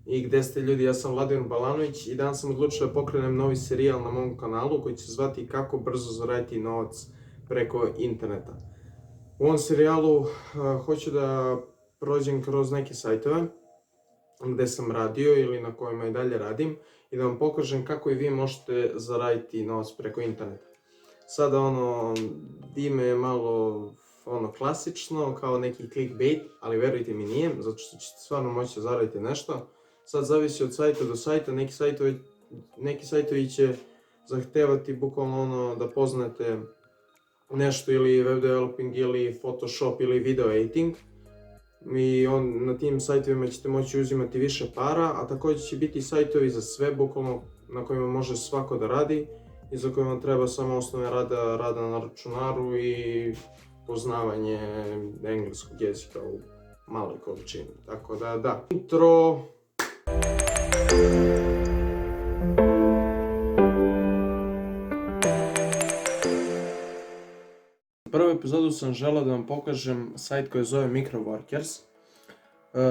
I gde ste ljudi, ja sam Vladimir Balanović i danas sam odlučio da pokrenem novi serijal na mom kanalu koji će se zvati Kako brzo zaraditi novac preko interneta. U ovom serijalu hoću da prođem kroz neke sajtove gde sam radio ili na kojima i dalje radim i da vam pokažem kako i vi možete zaraditi novac preko interneta. Sada ime je malo klasično, kao neki clickbait, ali verujte mi nije, zato što ćete stvarno moći da zaradite nešto. Sad zavisi od sajta do sajta, neki sajtovi će zahtevati bukvalno da poznate nešto ili web developing ili Photoshop ili video editing. I na tim sajtovima ćete moći uzimati više para, a također će biti sajtovi za sve, bukvalno na kojima može svako da radi i za kojima treba samo osnove rada na računaru i poznavanje engleskog jezika u maloj količini. Tako da. Intro. Prvu epizodu sam želeo da vam pokažem sajt koji zove Microworkers.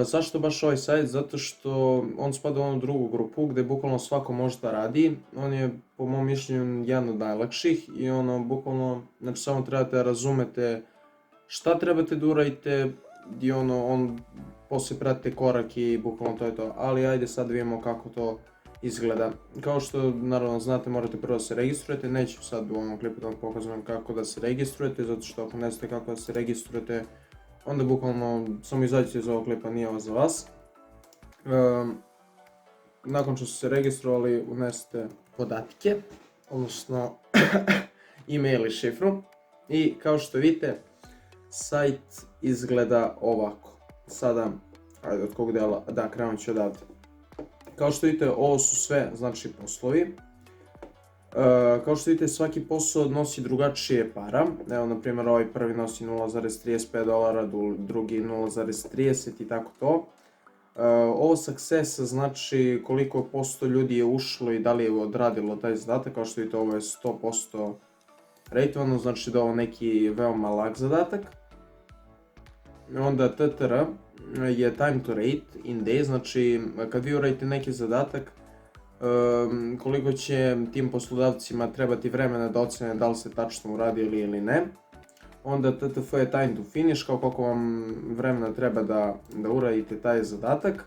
Zašto baš ovaj sajt? Zato što on spada u onu drugu grupu gdje bukvalno svako može da radi. On je po mom mišljenju jedan od najlakših i bukvalno, znači samo trebate da razumete šta trebate da uradite i on poslije pratite korak i bukvalno to je to. Ali ajde sad da vidimo kako to izgleda. Kao što naravno znate, morate prvo da se registrujete, neću sad u ovom klipu da vam pokazujem kako da se registrujete, zato što ako ne znate kako da se registrujete, onda bukvalno samo izađite iz ovog klipa, nije ovo za vas. Nakon što ste se registrovali, unesete podatke, odnosno e-mail i šifru. I kao što vidite, sajt izgleda ovako. Sada, ajde od kog dela, da krenut ću odavde. Kao što vidite, ovo su sve, znači, poslovi. Kao što vidite, svaki posao nosi drugačije para. Evo, na primjer, ovaj prvi nosi $0,35, drugi 0,30 i tako to. Ovo success znači koliko posto ljudi je ušlo i da li je odradilo taj zadatak. Kao što vidite, ovo je 100% rateovano, znači da je ovo neki veoma lak zadatak. Onda TTR je time to rate in day, znači kad vi uradite neki zadatak, koliko će tim poslodavcima trebati vremena da ocene da li se tačno uradili ili ne. Onda TTF je time to finish, kao koliko vam vremena treba da uradite taj zadatak.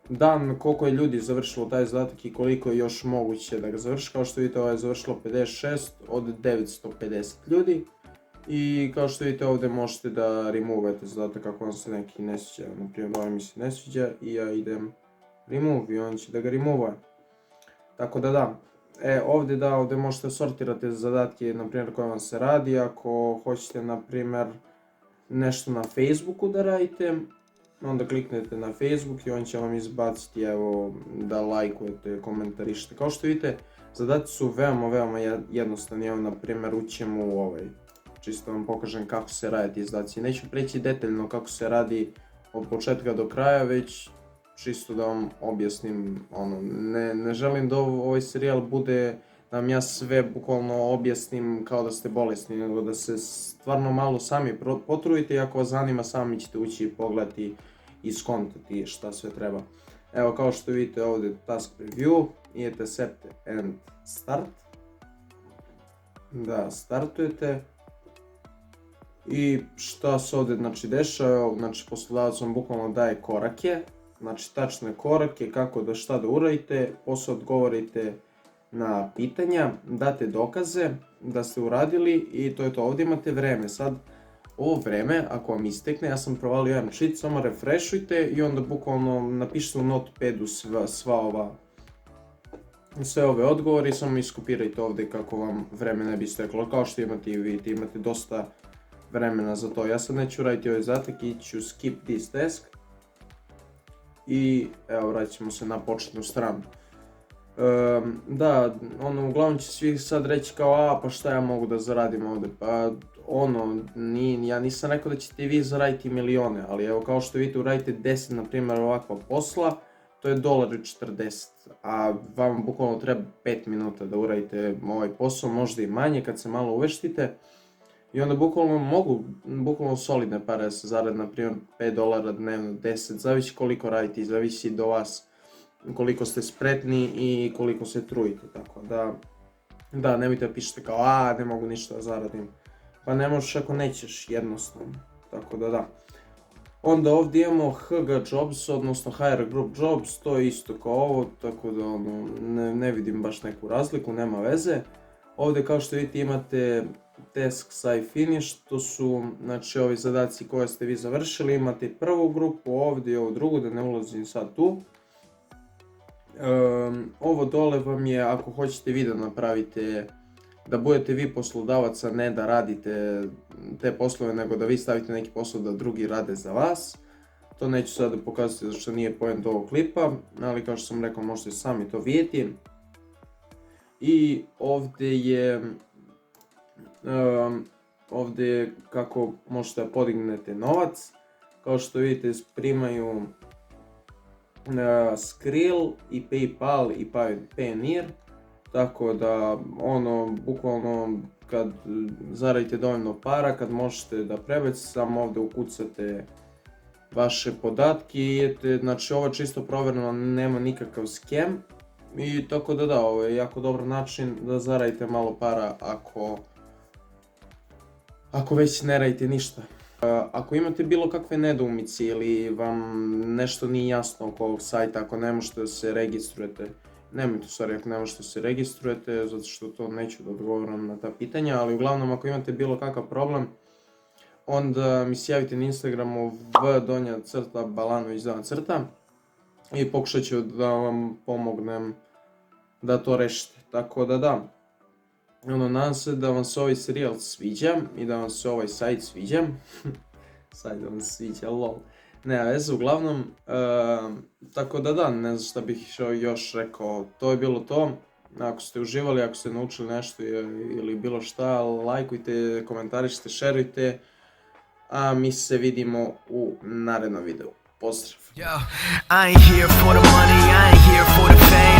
Dan koliko je ljudi završilo taj zadatak i koliko je još moguće da ga završi. Kao što vidite, ovo je završilo 56 od 950 ljudi. I kao što vidite, ovdje možete da removujete zadatak ako vam se neki ne sviđa. Naprimjer, ovaj mi se ne sviđa i ja idem remove i on će da ga removuje. Tako da. Ovdje možete sortirati zadatke, naprimjer, koje vam se radi. Ako hoćete, naprimjer, nešto na Facebooku da radite, onda kliknete na Facebook i on će vam izbaciti, evo, da lajkujete, komentarišete. Kao što vidite, zadaci su veoma jednostavni. Evo, na primjer, ućemo u ovaj. Čisto vam pokažem kako se radi ti zadaci. Neću preći detaljno kako se radi od početka do kraja, već čisto da vam objasnim. Ne želim da ovaj serijal bude da vam ja sve bukvalno objasnim kao da ste bolesni, nego da se stvarno malo sami potrudite i ako vas zanima, sami ćete ući i pogledati i skontati šta sve treba. Evo, kao što vidite ovdje task preview, idete set and start. Da, startujete. I šta se ovdje dešava, poslodavac vam bukvalno daje korake, tačne korake kako da šta da uradite, posle odgovorite na pitanja, date dokaze da ste uradili i to je to. Ovdje imate vreme. Sad, ovo vreme, ako vam istekne, ja sam provalio jedan cheat, samo refreshujte i onda bukvalno napišite u notepadu sve ove odgovore i samo iskopirajte ovdje kako vam vreme ne bi isteklo. Kao što imate i vidite, imate dosta vremena za to. Ja sad neću raditi ovaj zadatak i ću skip this task. I evo, vratit ćemo se na početnu stranu. Uglavnom će svi sad reći kao, pa šta ja mogu da zaradim ovdje? Pa ja nisam rekao da ćete vi zaraditi milione, ali evo, kao što vidite, uradite 10, na primjer, ovakva posla, to je $1.40, a vam bukvalno treba 5 minuta da uradite ovaj posao, možda i manje kad se malo uveštite. I onda bukvalno mogu, bukvalno solidne pare se zarade, na primjer $5 dnevno, 10, zavisi koliko radite i zavisi do vas koliko ste spretni i koliko se trudite, tako da nemojte pišete kao ne mogu ništa da zaradim, pa ne možeš ako nećeš jednostavno, tako da. Onda ovdje imamo HG Jobs, odnosno HR Group Jobs, to je isto kao ovo, tako da ne vidim baš neku razliku, nema veze. Ovdje kao što vidite imate Tasks I Finished, to su znači ovi zadaci koje ste vi završili, imate prvu grupu ovdje i ovu drugu, da ne ulazim sad tu. Ovo dole vam je ako hoćete vi da napravite, da budete vi poslodavac, a ne da radite te poslove, nego da vi stavite neki posao da drugi rade za vas. To neću sada pokazati zato što nije point ovog klipa, ali kao što sam rekao možete sami to vidjeti. I ovdje je kako možete da podignete novac. Kao što vidite primaju Skrill i Paypal i Payoneer. Tako da bukvalno kad zaradite dovoljno para, kad možete da prebacite, samo ovdje ukucate vaše podatke i idete, znači ovo je čisto provjereno, nema nikakav skem. I tako da ovo je jako dobar način da zaradite malo para ako već ne radite ništa. Ako imate bilo kakve nedoumice ili vam nešto nije jasno oko ovog sajta, ako ne možete da se registrujete, nemojte ako ne možete da se registrujete, zato što to neću da odgovorim na ta pitanja, ali uglavnom ako imate bilo kakav problem, onda mi se javite na Instagramu _Balanović_ i pokušat ću da vam pomognem da to rešite, tako da. Nadam se da vam se ovaj serijal sviđa i da vam se ovaj sajt sviđa. Sajt da vam se sviđa, lol. Nema veze, uglavnom, tako da, ne znam šta bih još rekao, to je bilo to. Ako ste uživali, ako ste naučili nešto ili bilo šta, lajkujte, komentarišite, šerujte, a mi se vidimo u narednom videu. Pozdrav! Yo, I ain't here for the money, I ain't here for the fame.